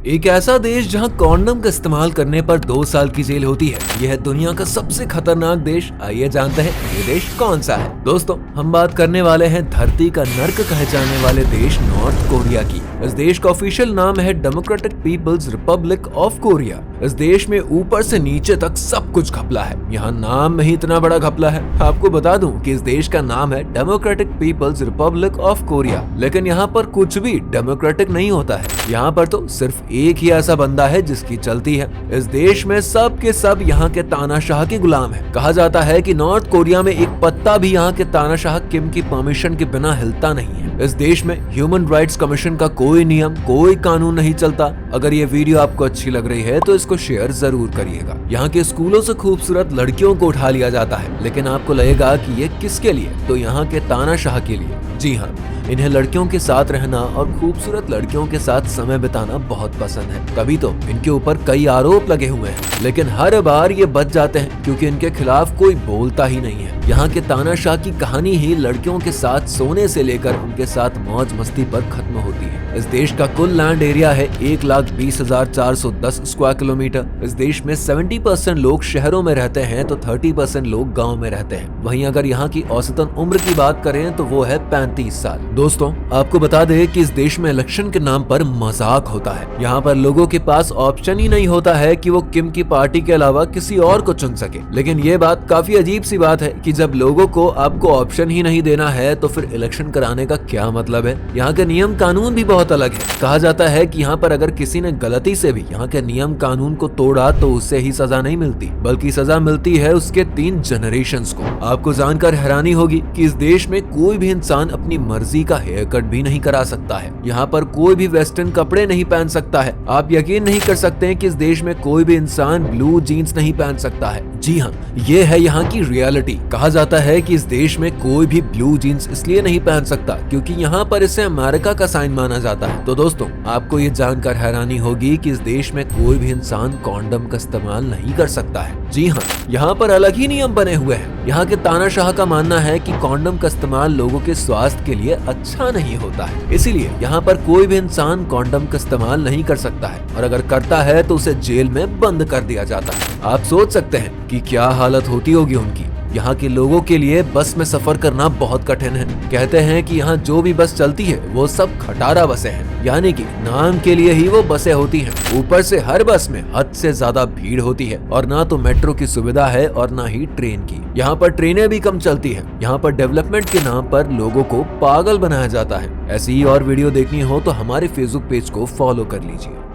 एक ऐसा देश जहां कॉन्डम का इस्तेमाल करने पर 2 साल की जेल होती है। यह है दुनिया का सबसे खतरनाक देश। आइए जानते हैं ये देश कौन सा है। दोस्तों, हम बात करने वाले हैं धरती का नर्क कहे जाने वाले देश नॉर्थ कोरिया की। इस देश का ऑफिशियल नाम है democratic people's republic of Korea. इस देश में ऊपर से नीचे तक सब कुछ घपला है। यहाँ नाम में ही इतना बड़ा घपला है। आपको बता दूं कि इस देश का नाम है democratic people's republic of Korea, लेकिन यहाँ पर कुछ भी डेमोक्रेटिक नहीं होता है। यहाँ पर तो सिर्फ एक ही ऐसा बंदा है जिसकी चलती है। इस देश में सब के सब यहाँ के तानाशाह के गुलाम है। कहा जाता है कि नॉर्थ कोरिया में एक पत्ता भी यहाँ के तानाशाह किम की परमिशन के बिना हिलता नहीं है। इस देश में ह्यूमन राइट्स कमीशन का कोई नियम, कोई कानून नहीं चलता। अगर ये वीडियो आपको अच्छी लग रही है तो इसको शेयर जरूर करिएगा। यहाँ के स्कूलों से खूबसूरत लड़कियों को उठा लिया जाता है, लेकिन आपको लगेगा कि ये किसके लिए? तो यहाँ के तानाशाह के लिए। जी हाँ, इन्हें लड़कियों के साथ रहना और खूबसूरत लड़कियों के साथ समय बिताना बहुत पसंद है। तभी तो इनके ऊपर कई आरोप लगे हुए हैं, लेकिन हर बार ये बच जाते हैं क्योंकि इनके खिलाफ कोई बोलता ही नहीं है। यहाँ के तानाशाह की कहानी ही लड़कियों के साथ सोने से लेकर उनके साथ मौज मस्ती पर खत्म होती है। इस देश का कुल लैंड एरिया है 1,20,410 स्क्वायर किलोमीटर। इस देश में 70% लोग शहरों में रहते हैं तो 30% लोग गाँव में रहते हैं। वहीं अगर यहाँ की औसतन उम्र की बात करें तो वो है 35 साल। दोस्तों, आपको बता दें कि इस देश में इलेक्शन के नाम पर मजाक होता है। यहाँ पर लोगों के पास ऑप्शन ही नहीं होता है कि वो किम की पार्टी के अलावा किसी और को चुन सके। लेकिन ये बात काफी अजीब सी बात है कि जब लोगों को आपको ऑप्शन ही नहीं देना है तो फिर इलेक्शन कराने का क्या मतलब है। यहाँ के नियम कानून भी बहुत अलग है। कहा जाता है कि यहाँ पर अगर किसी ने गलती से भी यहाँ के नियम कानून को तोड़ा तो उससे ही सजा नहीं मिलती, बल्कि सजा मिलती है उसके 3 जनरेशंस को। आपको जानकर हैरानी होगी कि इस देश में कोई भी इंसान अपनी मर्जी का हेयर कट भी नहीं करा सकता है। यहाँ पर कोई भी वेस्टर्न कपड़े नहीं पहन सकता है। आप यकीन नहीं कर सकते कि इस देश में कोई भी इंसान ब्लू जीन्स नहीं पहन सकता है। जी हाँ, ये है यहाँ की रियलिटी। कहा जाता है कि इस देश में कोई भी ब्लू जीन्स इसलिए नहीं पहन सकता क्योंकि यहाँ पर इसे अमेरिका का साइन माना जाता है। तो दोस्तों, आपको ये जानकर हैरानी होगी कि इस देश में कोई भी इंसान कॉन्डम का इस्तेमाल नहीं कर सकता है। जी हाँ, यहाँ पर अलग ही नियम बने हुए हैं। यहाँ के तानाशाह का मानना है कि कॉन्डम का इस्तेमाल लोगों के स्वास्थ्य के लिए अच्छा नहीं होता है, इसीलिए यहाँ पर कोई भी इंसान कॉन्डम का इस्तेमाल नहीं कर सकता है, और अगर करता है तो उसे जेल में बंद कर दिया जाता है। आप सोच सकते हैं कि क्या हालत होती होगी उनकी। यहाँ के लोगों के लिए बस में सफर करना बहुत कठिन है। कहते हैं कि यहाँ जो भी बस चलती है वो सब खटारा बसें हैं, यानी कि नाम के लिए ही वो बसें होती हैं। ऊपर से हर बस में हद से ज्यादा भीड़ होती है और ना तो मेट्रो की सुविधा है और ना ही ट्रेन की। यहाँ पर ट्रेनें भी कम चलती है। यहाँ पर डेवलपमेंट के नाम पर लोगों को पागल बनाया जाता है। ऐसी ही और वीडियो देखनी हो तो हमारे फेसबुक पेज को फॉलो कर लीजिए।